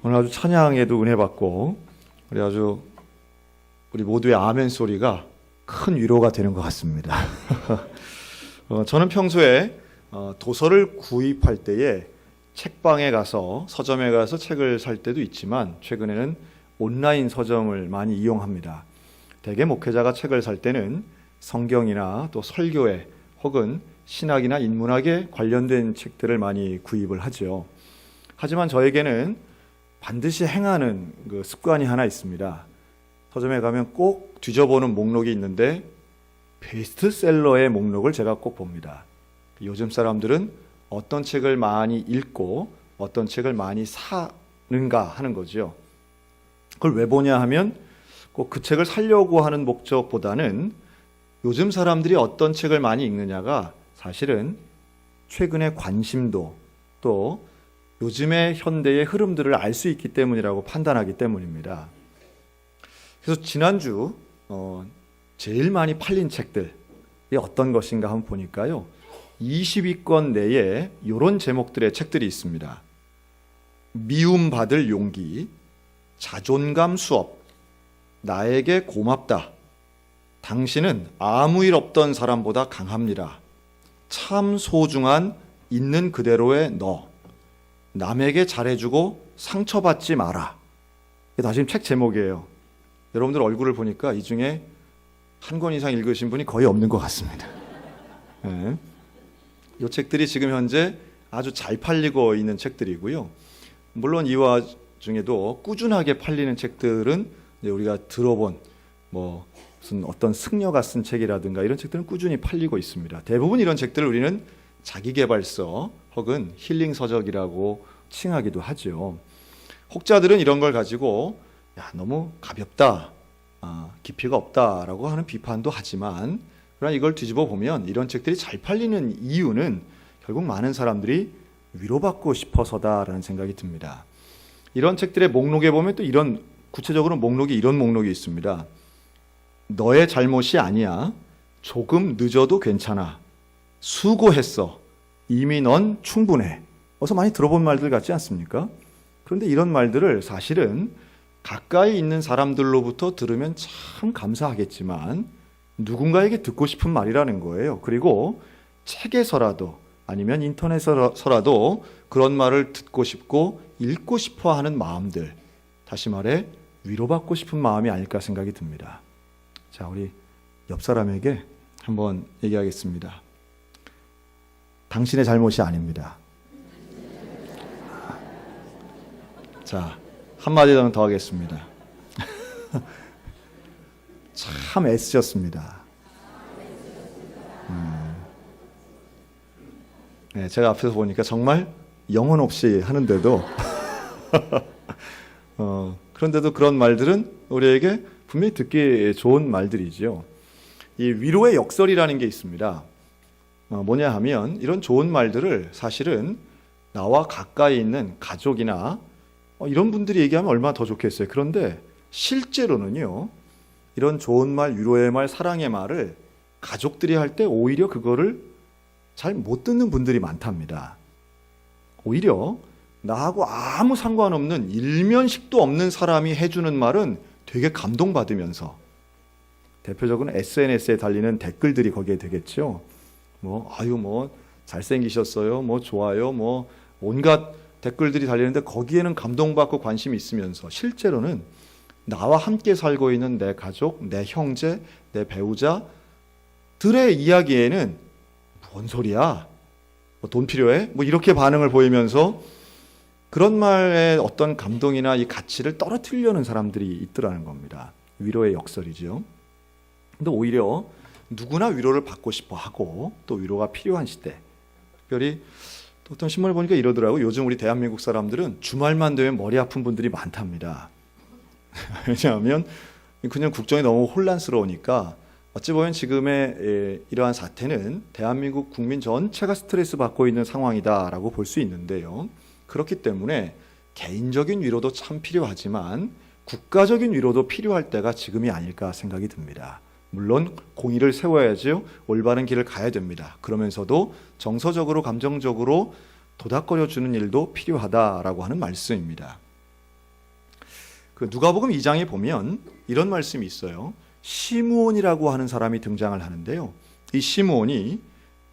오늘 아주 찬양에도 은혜 받고 우리 모두의 아멘 소리가 큰 위로가 되는 것 같습니다. 저는 평소에 도서를 구입할 때에 책방에 가서 서점에 가서 책을 살 때도 있지만 최근에는 온라인 서점을 많이 이용합니다. 대개 목회자가 책을 살 때는 성경이나 또 설교에 혹은 신학이나 인문학에 관련된 책들을 많이 구입을 하죠. 하지만 저에게는 반드시 행하는 그 습관이 하나 있습니다. 서점에 가면 꼭 뒤져보는 목록이 있는데 베스트셀러의 목록을 제가 꼭 봅니다. 요즘 사람들은 어떤 책을 많이 읽고 어떤 책을 많이 사는가 하는 거죠. 그걸 왜 보냐 하면 꼭 그 책을 사려고 하는 목적보다는 요즘 사람들이 어떤 책을 많이 읽느냐가 사실은 최근의 관심도 또 요즘의 현대의 흐름들을 알 수 있기 때문이라고 판단하기 때문입니다. 그래서 지난주 제일 많이 팔린 책들이 어떤 것인가 한번 보니까요. 20위권 내에 이런 제목들의 책들이 있습니다. 미움받을 용기, 자존감 수업, 나에게 고맙다, 당신은 아무 일 없던 사람보다 강합니다, 참 소중한 있는 그대로의 너, 남에게 잘해주고 상처받지 마라. 이게 다 지금 책 제목이에요. 여러분들 얼굴을 보니까 이 중에 한 권 이상 읽으신 분이 거의 없는 것 같습니다. 네. 이 책들이 지금 현재 아주 잘 팔리고 있는 책들이고요. 물론 이 와중에도 꾸준하게 팔리는 책들은 이제 우리가 들어본 무슨 어떤 승려가 쓴 책이라든가 이런 책들은 꾸준히 팔리고 있습니다. 대부분 이런 책들을 우리는 자기계발서 혹은 힐링 서적이라고 칭하기도 하죠. 혹자들은 이런 걸 가지고 너무 가볍다, 깊이가 없다라고 하는 비판도 하지만 그러나 이걸 뒤집어 보면 이런 책들이 잘 팔리는 이유는 결국 많은 사람들이 위로받고 싶어서다라는 생각이 듭니다. 이런 책들의 목록에 보면 또 이런 구체적으로 이런 목록이 있습니다. 너의 잘못이 아니야, 조금 늦어도 괜찮아, 수고했어, 이미 넌 충분해. 어서 많이 들어본 말들 같지 않습니까? 그런데 이런 말들을 사실은 가까이 있는 사람들로부터 들으면 참 감사하겠지만 누군가에게 듣고 싶은 말이라는 거예요. 그리고 책에서라도 아니면 인터넷에서라도 그런 말을 듣고 싶고 읽고 싶어 하는 마음들, 다시 말해 위로받고 싶은 마음이 아닐까 생각이 듭니다. 자, 우리 옆 사람에게 한번 얘기하겠습니다. 당신의 잘못이 아닙니다. 자, 한마디 더 하겠습니다. 참 애쓰셨습니다. 네, 제가 앞에서 보니까 정말 영혼 없이 하는데도 그런데도 그런 말들은 우리에게 분명히 듣기 좋은 말들이죠. 이 위로의 역설이라는 게 있습니다. 뭐냐 하면 이런 좋은 말들을 사실은 나와 가까이 있는 가족이나 이런 분들이 얘기하면 얼마나 더 좋겠어요. 그런데 실제로는요, 이런 좋은 말, 위로의 말, 사랑의 말을 가족들이 할 때 오히려 그거를 잘 못 듣는 분들이 많답니다. 오히려 나하고 아무 상관없는 일면식도 없는 사람이 해주는 말은 되게 감동받으면서, 대표적으로 SNS에 달리는 댓글들이 거기에 되겠죠. 잘생기셨어요, 좋아요, 온갖 댓글들이 달리는데 거기에는 감동받고 관심이 있으면서 실제로는 나와 함께 살고 있는 내 가족, 내 형제, 내 배우자들의 이야기에는 뭔 소리야? 돈 필요해? 이렇게 반응을 보이면서 그런 말에 어떤 감동이나 이 가치를 떨어뜨리려는 사람들이 있더라는 겁니다. 위로의 역설이죠. 근데 오히려 누구나 위로를 받고 싶어 하고 또 위로가 필요한 시대, 특별히 또 어떤 신문을 보니까 이러더라고요. 요즘 우리 대한민국 사람들은 주말만 되면 머리 아픈 분들이 많답니다. 왜냐하면 그냥 국정이 너무 혼란스러우니까 어찌 보면 지금의 이러한 사태는 대한민국 국민 전체가 스트레스 받고 있는 상황이다라고 볼 수 있는데요. 그렇기 때문에 개인적인 위로도 참 필요하지만 국가적인 위로도 필요할 때가 지금이 아닐까 생각이 듭니다. 물론 공의를 세워야죠. 올바른 길을 가야 됩니다. 그러면서도 정서적으로 감정적으로 도닥거려 주는 일도 필요하다라고 하는 말씀입니다. 그 누가복음 2장에 보면 이런 말씀이 있어요. 시므온이라고 하는 사람이 등장을 하는데요. 이 시므온이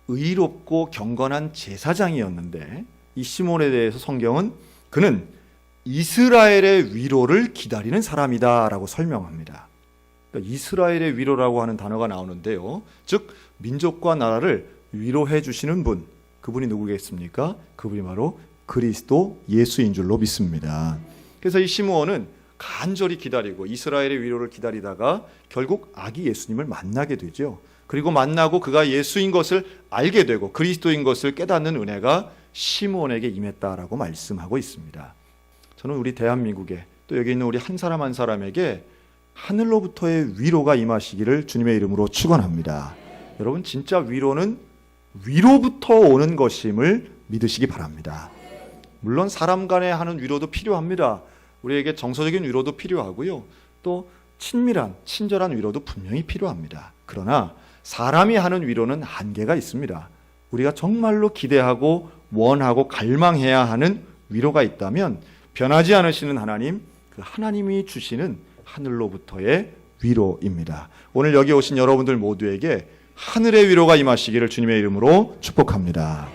의롭고 경건한 제사장이었는데 이 시므온에 대해서 성경은 그는 이스라엘의 위로를 기다리는 사람이다라고 설명합니다. 그러니까 이스라엘의 위로라고 하는 단어가 나오는데요. 즉 민족과 나라를 위로해 주시는 분, 그분이 누구겠습니까? 그분이 바로 그리스도 예수인 줄로 믿습니다. 그래서 이 시므온은 간절히 기다리고 이스라엘의 위로를 기다리다가 결국 아기 예수님을 만나게 되죠. 그리고 만나고 그가 예수인 것을 알게 되고 그리스도인 것을 깨닫는 은혜가 시므온에게 임했다라고 말씀하고 있습니다. 저는 우리 대한민국에 또 여기 있는 우리 한 사람 한 사람에게 하늘로부터의 위로가 임하시기를 주님의 이름으로 축원합니다. 여러분 진짜 위로는 위로부터 오는 것임을 믿으시기 바랍니다. 물론 사람 간에 하는 위로도 필요합니다. 우리에게 정서적인 위로도 필요하고요. 또 친밀한, 친절한 위로도 분명히 필요합니다. 그러나 사람이 하는 위로는 한계가 있습니다. 우리가 정말로 기대하고 원하고 갈망해야 하는 위로가 있다면 변하지 않으시는 하나님, 그 하나님이 주시는 하늘로부터의 위로입니다. 오늘 여기 오신 여러분들 모두에게 하늘의 위로가 임하시기를 주님의 이름으로 축복합니다.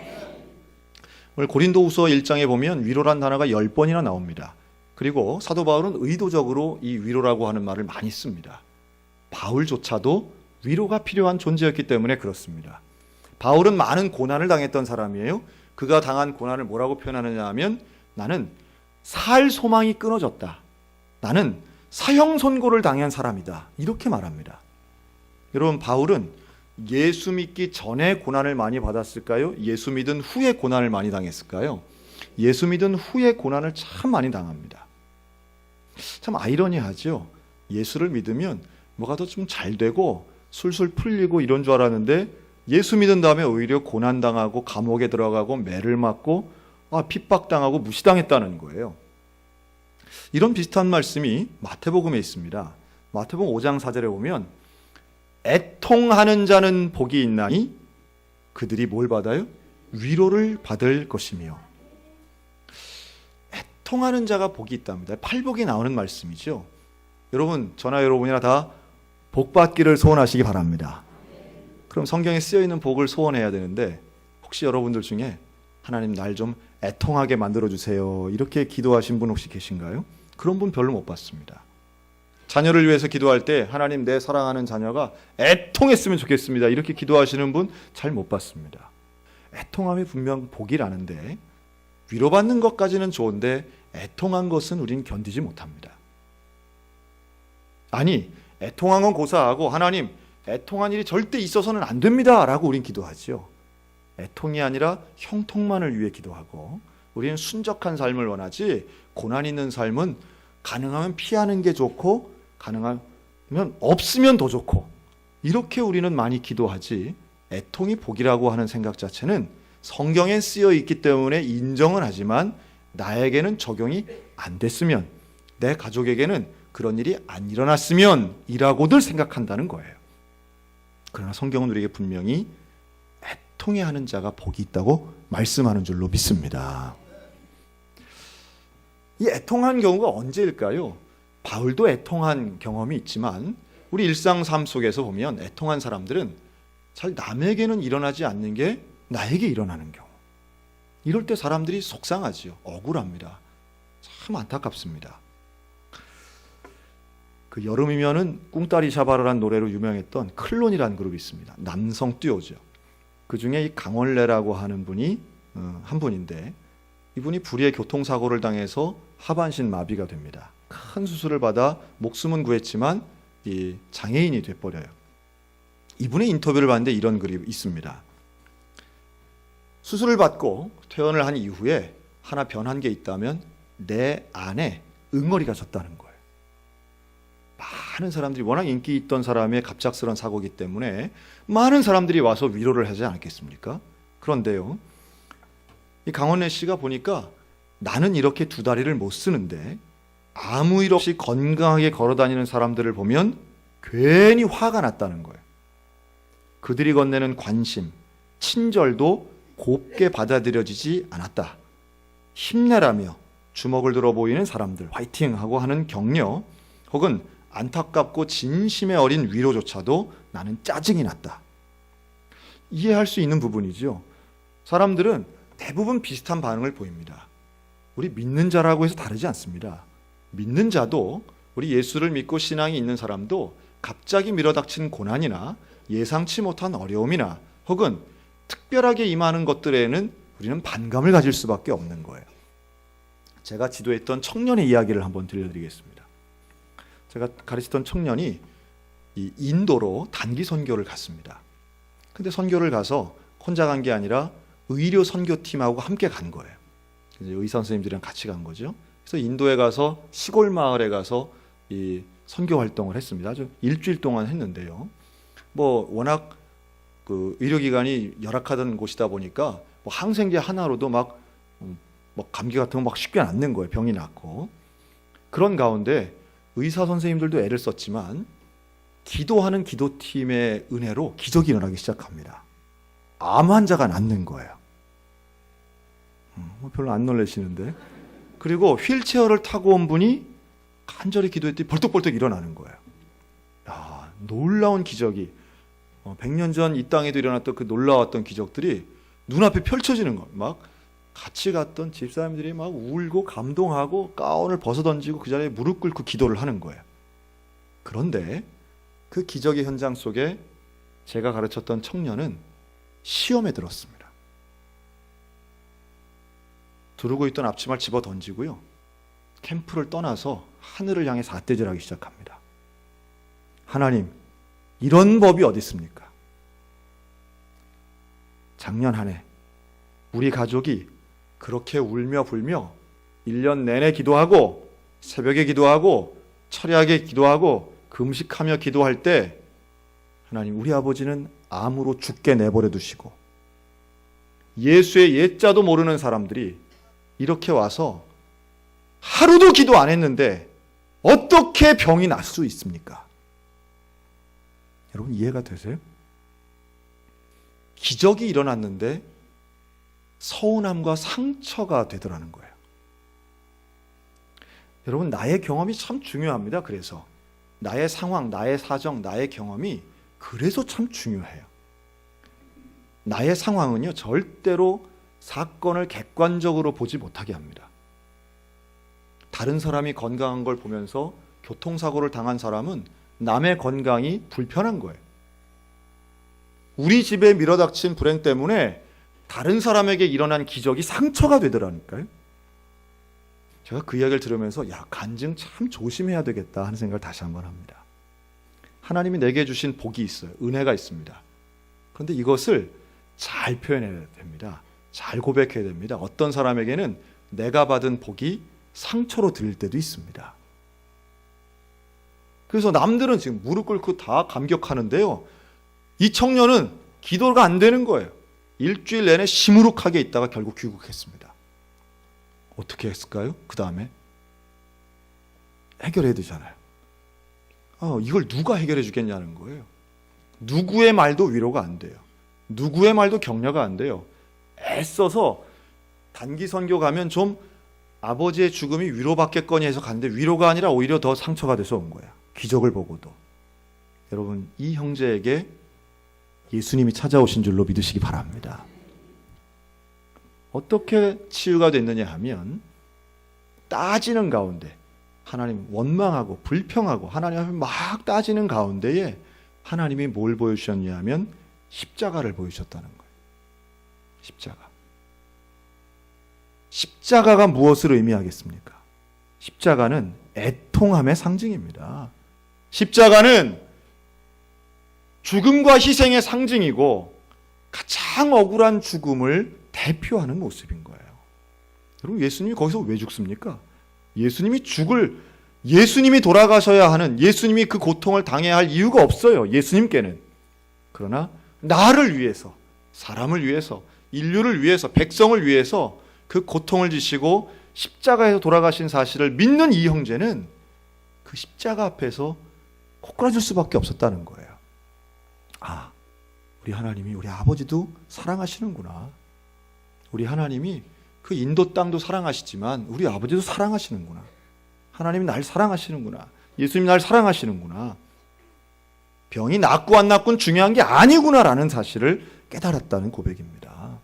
오늘 고린도후서 1장에 보면 위로란 단어가 10번이나 나옵니다. 그리고 사도 바울은 의도적으로 이 위로라고 하는 말을 많이 씁니다. 바울조차도 위로가 필요한 존재였기 때문에 그렇습니다. 바울은 많은 고난을 당했던 사람이에요. 그가 당한 고난을 뭐라고 표현하느냐 하면 나는 살 소망이 끊어졌다. 나는 사형 선고를 당한 사람이다. 이렇게 말합니다. 여러분 바울은 예수 믿기 전에 고난을 많이 받았을까요? 예수 믿은 후에 고난을 많이 당했을까요? 예수 믿은 후에 고난을 참 많이 당합니다. 참 아이러니하죠. 예수를 믿으면 뭐가 더 좀 잘 되고 술술 풀리고 이런 줄 알았는데 예수 믿은 다음에 오히려 고난당하고 감옥에 들어가고 매를 맞고 핍박당하고 무시당했다는 거예요. 이런 비슷한 말씀이 마태복음에 있습니다. 마태복음 5장 4절에 보면 애통하는 자는 복이 있나니 그들이 뭘 받아요? 위로를 받을 것이며. 애통하는 자가 복이 있답니다. 팔복이 나오는 말씀이죠. 여러분 저나 여러분이나 다 복받기를 소원하시기 바랍니다. 그럼 성경에 쓰여있는 복을 소원해야 되는데 혹시 여러분들 중에 하나님 날 좀 애통하게 만들어주세요 이렇게 기도하신 분 혹시 계신가요? 그런 분 별로 못 봤습니다. 자녀를 위해서 기도할 때 하나님 내 사랑하는 자녀가 애통했으면 좋겠습니다 이렇게 기도하시는 분 잘 못 봤습니다. 애통함이 분명 복이라는데 위로받는 것까지는 좋은데 애통한 것은 우린 견디지 못합니다. 아니 애통한 건 고사하고 하나님 애통한 일이 절대 있어서는 안 됩니다 라고 우린 기도하죠. 애통이 아니라 형통만을 위해 기도하고 우리는 순적한 삶을 원하지 고난 있는 삶은 가능하면 피하는 게 좋고 가능하면 없으면 더 좋고 이렇게 우리는 많이 기도하지 애통이 복이라고 하는 생각 자체는 성경에 쓰여 있기 때문에 인정은 하지만 나에게는 적용이 안 됐으면 내 가족에게는 그런 일이 안 일어났으면 이라고들 생각한다는 거예요. 그러나 성경은 우리에게 분명히 애통해하는 자가 복이 있다고 말씀하는 줄로 믿습니다. 이 애통한 경우가 언제일까요? 바울도 애통한 경험이 있지만 우리 일상 삶 속에서 보면 애통한 사람들은 잘 남에게는 일어나지 않는 게 나에게 일어나는 경우. 이럴 때 사람들이 속상하지요. 억울합니다. 참 안타깝습니다. 그 여름이면은 꿍따리 샤바르란 노래로 유명했던 클론이라는 그룹이 있습니다. 남성 듀오죠. 그 중에 이 강원래라고 하는 분이 한 분인데 이분이 불의의 교통사고를 당해서 하반신 마비가 됩니다. 큰 수술을 받아 목숨은 구했지만 이 장애인이 돼버려요. 이분의 인터뷰를 봤는데 이런 글이 있습니다. 수술을 받고 퇴원을 한 이후에 하나 변한 게 있다면 내 안에 응어리가 졌다는 거예요. 많은 사람들이 워낙 인기 있던 사람의 갑작스러운 사고이기 때문에 많은 사람들이 와서 위로를 하지 않았겠습니까? 그런데요, 이 강원래 씨가 보니까 나는 이렇게 두 다리를 못 쓰는데 아무 일 없이 건강하게 걸어 다니는 사람들을 보면 괜히 화가 났다는 거예요. 그들이 건네는 관심, 친절도 곱게 받아들여지지 않았다. 힘내라며 주먹을 들어 보이는 사람들, 화이팅! 하고 하는 격려, 혹은 안타깝고 진심에 어린 위로조차도 나는 짜증이 났다. 이해할 수 있는 부분이죠. 사람들은 대부분 비슷한 반응을 보입니다. 우리 믿는 자라고 해서 다르지 않습니다. 믿는 자도, 우리 예수를 믿고 신앙이 있는 사람도 갑자기 밀어닥친 고난이나 예상치 못한 어려움이나 혹은 특별하게 임하는 것들에는 우리는 반감을 가질 수밖에 없는 거예요. 제가 지도했던 청년의 이야기를 한번 들려드리겠습니다. 제가 가르치던 청년이 이 인도로 단기 선교를 갔습니다. 근데 선교를 가서 혼자 간 게 아니라 의료 선교팀하고 함께 간 거예요. 이제 의사 선생님들이랑 같이 간 거죠. 그래서 인도에 가서 시골 마을에 가서 이 선교 활동을 했습니다. 아주 일주일 동안 했는데요. 뭐 워낙 그 의료기관이 열악하던 곳이다 보니까 뭐 항생제 하나로도 막 감기 같은 거 막 쉽게 낫는 거예요. 병이 낫고. 그런 가운데 의사 선생님들도 애를 썼지만 기도하는 기도팀의 은혜로 기적이 일어나기 시작합니다. 암 환자가 낫는 거예요. 별로 안 놀라시는데. 그리고 휠체어를 타고 온 분이 간절히 기도했더니 벌떡벌떡 일어나는 거예요. 야, 놀라운 기적이 100년 전 이 땅에도 일어났던 그 놀라웠던 기적들이 눈앞에 펼쳐지는 거예요. 막 같이 갔던 집사님들이 막 울고 감동하고 가운을 벗어던지고 그 자리에 무릎 꿇고 기도를 하는 거예요. 그런데 그 기적의 현장 속에 제가 가르쳤던 청년은 시험에 들었습니다. 두르고 있던 앞치마를 집어 던지고요. 캠프를 떠나서 하늘을 향해 삿대질하기 시작합니다. 하나님, 이런 법이 어디 있습니까? 작년 한 해 우리 가족이 그렇게 울며 불며 1년 내내 기도하고 새벽에 기도하고 철야하게 기도하고 금식하며 기도할 때 하나님, 우리 아버지는 암으로 죽게 내버려 두시고 예수의 예자도 모르는 사람들이 이렇게 와서 하루도 기도 안 했는데 어떻게 병이 날 수 있습니까? 여러분 이해가 되세요? 기적이 일어났는데 서운함과 상처가 되더라는 거예요. 여러분 나의 경험이 참 중요합니다. 그래서 나의 상황, 나의 사정, 나의 경험이 그래서 참 중요해요. 나의 상황은요 절대로 사건을 객관적으로 보지 못하게 합니다. 다른 사람이 건강한 걸 보면서 교통사고를 당한 사람은 남의 건강이 불편한 거예요. 우리 집에 밀어닥친 불행 때문에 다른 사람에게 일어난 기적이 상처가 되더라니까요. 제가 그 이야기를 들으면서 간증 참 조심해야 되겠다 하는 생각을 다시 한번 합니다. 하나님이 내게 주신 복이 있어요. 은혜가 있습니다. 그런데 이것을 잘 표현해야 됩니다. 잘 고백해야 됩니다. 어떤 사람에게는 내가 받은 복이 상처로 들릴 때도 있습니다. 그래서 남들은 지금 무릎 꿇고 다 감격하는데요. 이 청년은 기도가 안 되는 거예요. 일주일 내내 시무룩하게 있다가 결국 귀국했습니다. 어떻게 했을까요? 그 다음에 해결해야 되잖아요. 이걸 누가 해결해 주겠냐는 거예요. 누구의 말도 위로가 안 돼요. 누구의 말도 격려가 안 돼요. 애써서 단기 선교 가면 좀 아버지의 죽음이 위로받겠거니 해서 갔는데 위로가 아니라 오히려 더 상처가 돼서 온 거야. 기적을 보고도. 여러분 이 형제에게 예수님이 찾아오신 줄로 믿으시기 바랍니다. 어떻게 치유가 됐느냐 하면 따지는 가운데 하나님 원망하고 불평하고 하나님 앞에 막 따지는 가운데에 하나님이 뭘 보여주셨냐 하면 십자가를 보여주셨다는 거예요. 십자가가 무엇을 의미하겠습니까? 십자가는 애통함의 상징입니다. 십자가는 죽음과 희생의 상징이고 가장 억울한 죽음을 대표하는 모습인 거예요. 여러분 예수님이 거기서 왜 죽습니까? 예수님이 돌아가셔야 하는, 예수님이 그 고통을 당해야 할 이유가 없어요. 예수님께는. 그러나 나를 위해서, 사람을 위해서, 인류를 위해서, 백성을 위해서 그 고통을 지시고 십자가에서 돌아가신 사실을 믿는 이 형제는 그 십자가 앞에서 꼬꾸라질 수밖에 없었다는 거예요. 아, 우리 하나님이 우리 아버지도 사랑하시는구나. 우리 하나님이 그 인도 땅도 사랑하시지만 우리 아버지도 사랑하시는구나. 하나님이 날 사랑하시는구나. 예수님이 날 사랑하시는구나. 병이 낫고 안 낫고는 중요한 게 아니구나라는 사실을 깨달았다는 고백입니다.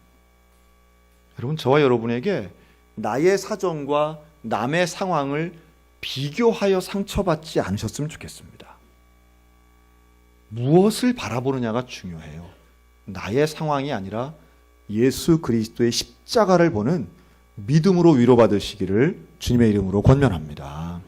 여러분, 저와 여러분에게 나의 사정과 남의 상황을 비교하여 상처받지 않으셨으면 좋겠습니다. 무엇을 바라보느냐가 중요해요. 나의 상황이 아니라 예수 그리스도의 십자가를 보는 믿음으로 위로받으시기를 주님의 이름으로 권면합니다.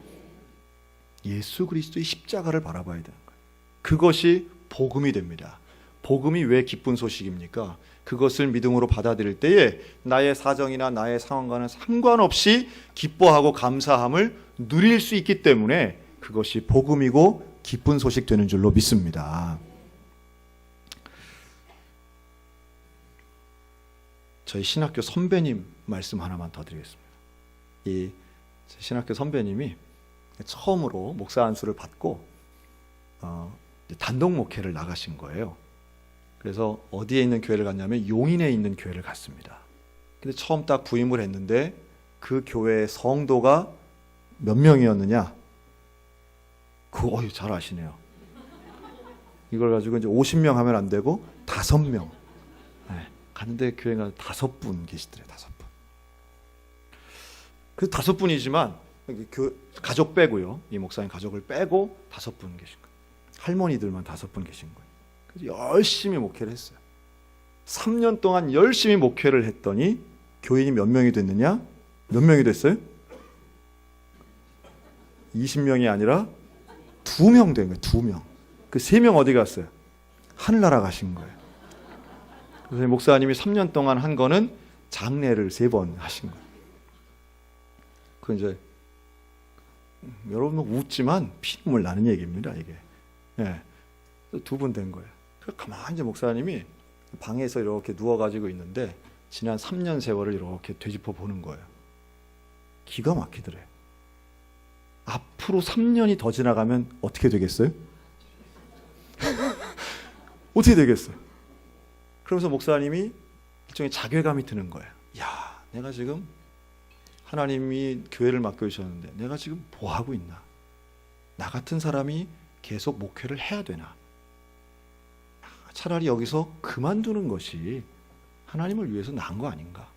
예수 그리스도의 십자가를 바라봐야 되는 거예요. 그것이 복음이 됩니다. 복음이 왜 기쁜 소식입니까? 그것을 믿음으로 받아들일 때에 나의 사정이나 나의 상황과는 상관없이 기뻐하고 감사함을 누릴 수 있기 때문에 그것이 복음이고 기쁜 소식 되는 줄로 믿습니다. 저희 신학교 선배님 말씀 하나만 더 드리겠습니다. 이 신학교 선배님이 처음으로 목사 안수를 받고 단독 목회를 나가신 거예요. 그래서 어디에 있는 교회를 갔냐면 용인에 있는 교회를 갔습니다. 근데 처음 딱 부임을 했는데 그 교회의 성도가 몇 명이었느냐? 잘 아시네요. 이걸 가지고 이제 50명 하면 안 되고 5명. 네, 갔는데 교회가 5분 계시더래요. 5분. 그 5분이지만 가족 빼고요. 이 목사님 가족을 빼고 5분 계신 거예요. 할머니들만 5분 계신 거예요. 그래서 열심히 목회를 했어요. 3년 동안 열심히 목회를 했더니 교인이 몇 명이 됐느냐? 몇 명이 됐어요? 20명이 아니라 2명 된 거예요. 2명. 그 3명 어디 갔어요? 하늘나라 가신 거예요. 그래서 목사님이 3년 동안 한 거는 장례를 3번 하신 거예요. 그 이제 여러분 웃지만 피눈물 나는 얘기입니다. 이게. 예. 2분 된 거예요. 가만히 이제 목사님이 방에서 이렇게 누워가지고 있는데 지난 3년 세월을 이렇게 되짚어 보는 거예요. 기가 막히더래. 앞으로 3년이 더 지나가면 어떻게 되겠어요? 어떻게 되겠어요? 그러면서 목사님이 일종의 자괴감이 드는 거예요. 야, 내가 지금 하나님이 교회를 맡겨주셨는데 내가 지금 뭐 하고 있나? 나 같은 사람이 계속 목회를 해야 되나? 차라리 여기서 그만두는 것이 하나님을 위해서 나은 거 아닌가?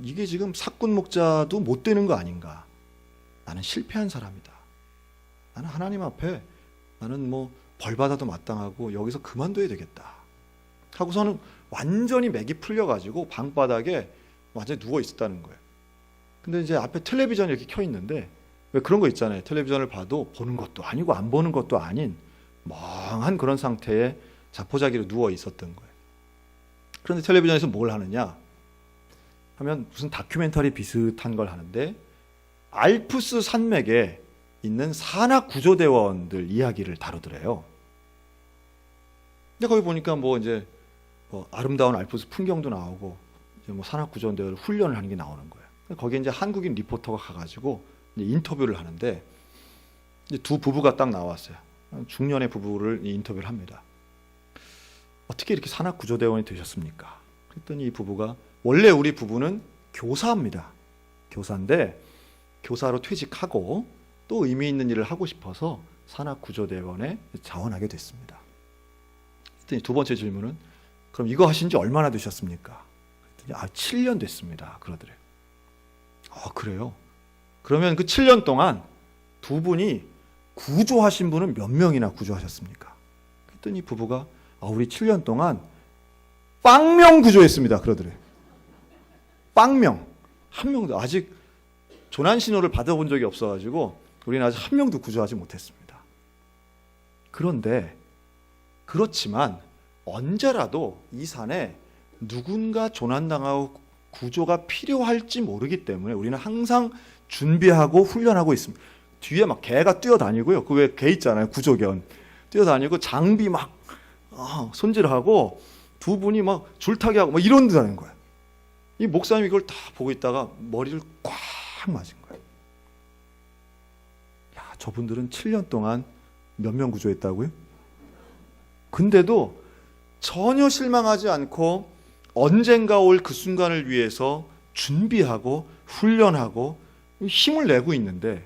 이게 지금 사꾼 목자도 못 되는 거 아닌가? 나는 실패한 사람이다. 나는 하나님 앞에 나는 뭐 벌받아도 마땅하고 여기서 그만둬야 되겠다. 하고서는 완전히 맥이 풀려가지고 방바닥에 완전히 누워 있었다는 거예요. 근데 이제 앞에 텔레비전이 이렇게 켜 있는데 왜 그런 거 있잖아요. 텔레비전을 봐도 보는 것도 아니고 안 보는 것도 아닌 멍한 그런 상태에 자포자기로 누워 있었던 거예요. 그런데 텔레비전에서 뭘 하느냐 하면 무슨 다큐멘터리 비슷한 걸 하는데 알프스 산맥에 있는 산악구조대원들 이야기를 다루더래요. 근데 거기 보니까 뭐 이제 아름다운 알프스 풍경도 나오고 이제 뭐 산악구조대원 훈련을 하는 게 나오는 거예요. 거기에 이제 한국인 리포터가 가가지고 이제 인터뷰를 하는데 이제 2 부부가 딱 나왔어요. 중년의 부부를 인터뷰를 합니다. 어떻게 이렇게 산악구조대원이 되셨습니까? 그랬더니 이 부부가 원래 우리 부부는 교사입니다. 교사인데 교사로 퇴직하고 또 의미 있는 일을 하고 싶어서 산악구조대원에 자원하게 됐습니다. 그랬더니 2번째 질문은 그럼 이거 하신 지 얼마나 되셨습니까? 그랬더니 7년 됐습니다. 그러더래요. 그래요? 그러면 그 7년 동안 2분이 구조하신 분은 몇 명이나 구조하셨습니까? 그랬더니 부부가 우리 7년 동안 빵명 구조했습니다. 그러더래요. 빵명. 한 명도 아직 조난 신호를 받아본 적이 없어가지고 우리는 아직 한 명도 구조하지 못했습니다. 그런데 그렇지만 언제라도 이 산에 누군가 조난당하고 구조가 필요할지 모르기 때문에 우리는 항상 준비하고 훈련하고 있습니다. 뒤에 막 개가 뛰어다니고요. 그 왜 개 있잖아요. 구조견. 뛰어다니고 장비 막 손질하고 2분이 막 줄타기 하고 막 이런다는 거예요. 이 목사님이 이걸 다 보고 있다가 머리를 꽉 맞은 거예요. 야, 저분들은 7년 동안 몇 명 구조했다고요? 근데도 전혀 실망하지 않고 언젠가 올 그 순간을 위해서 준비하고 훈련하고 힘을 내고 있는데,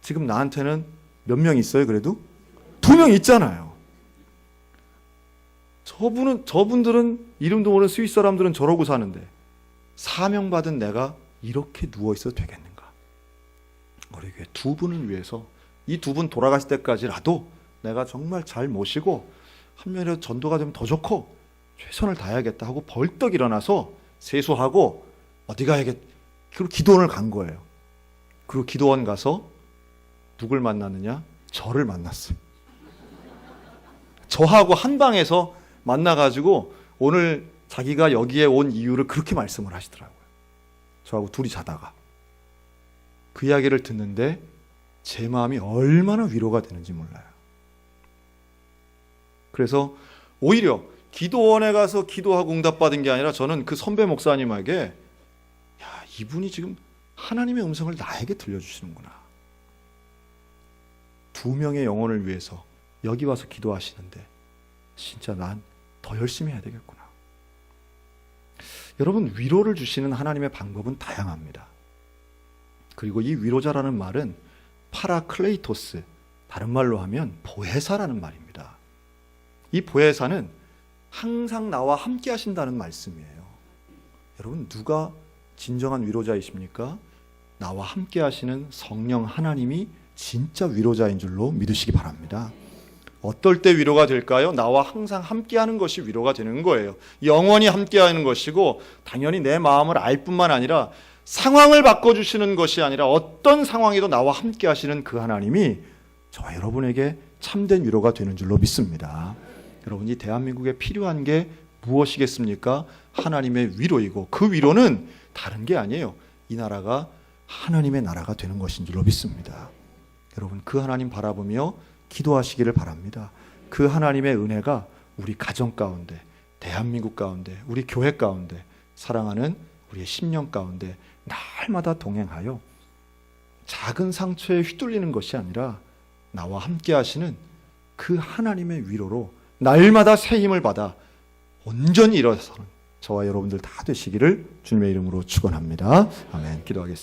지금 나한테는 몇 명 있어요? 그래도 2명 있잖아요. 저분들은 이름도 모르는 스위스 사람들은 저러고 사는데 사명받은 내가 이렇게 누워 있어도 되겠는가? 우리 교회 2분을 위해서 이 2분 돌아가실 때까지라도 내가 정말 잘 모시고 한 명이라도 전도가 되면 더 좋고 최선을 다해야겠다 하고 벌떡 일어나서 세수하고 어디 가야겠, 그리고 기도원을 간 거예요. 그리고 기도원 가서 누굴 만났느냐? 저를 만났어요. 저하고 한 방에서 만나가지고 오늘 자기가 여기에 온 이유를 그렇게 말씀을 하시더라고요. 저하고 둘이 자다가 그 이야기를 듣는데 제 마음이 얼마나 위로가 되는지 몰라요. 그래서 오히려 기도원에 가서 기도하고 응답받은 게 아니라 저는 그 선배 목사님에게, 야, 이분이 지금 하나님의 음성을 나에게 들려주시는구나. 2명의 영혼을 위해서 여기 와서 기도하시는데 진짜 난 더 열심히 해야 되겠구나. 여러분, 위로를 주시는 하나님의 방법은 다양합니다. 그리고 이 위로자라는 말은 파라클레이토스, 다른 말로 하면 보혜사라는 말입니다. 이 보혜사는 항상 나와 함께 하신다는 말씀이에요. 여러분, 누가 진정한 위로자이십니까? 나와 함께 하시는 성령 하나님이 진짜 위로자인 줄로 믿으시기 바랍니다. 어떨 때 위로가 될까요? 나와 항상 함께하는 것이 위로가 되는 거예요. 영원히 함께하는 것이고, 당연히 내 마음을 알 뿐만 아니라 상황을 바꿔주시는 것이 아니라 어떤 상황에도 나와 함께하시는 그 하나님이 저와 여러분에게 참된 위로가 되는 줄로 믿습니다. 여러분, 이 대한민국에 필요한 게 무엇이겠습니까? 하나님의 위로이고, 그 위로는 다른 게 아니에요. 이 나라가 하나님의 나라가 되는 것인 줄로 믿습니다. 여러분, 그 하나님 바라보며 기도하시기를 바랍니다. 그 하나님의 은혜가 우리 가정 가운데, 대한민국 가운데, 우리 교회 가운데, 사랑하는 우리의 심령 가운데 날마다 동행하여 작은 상처에 휘둘리는 것이 아니라 나와 함께 하시는 그 하나님의 위로로 날마다 새 힘을 받아 온전히 일어서는 저와 여러분들 다 되시기를 주님의 이름으로 축원합니다. 아멘. 기도하겠습니다.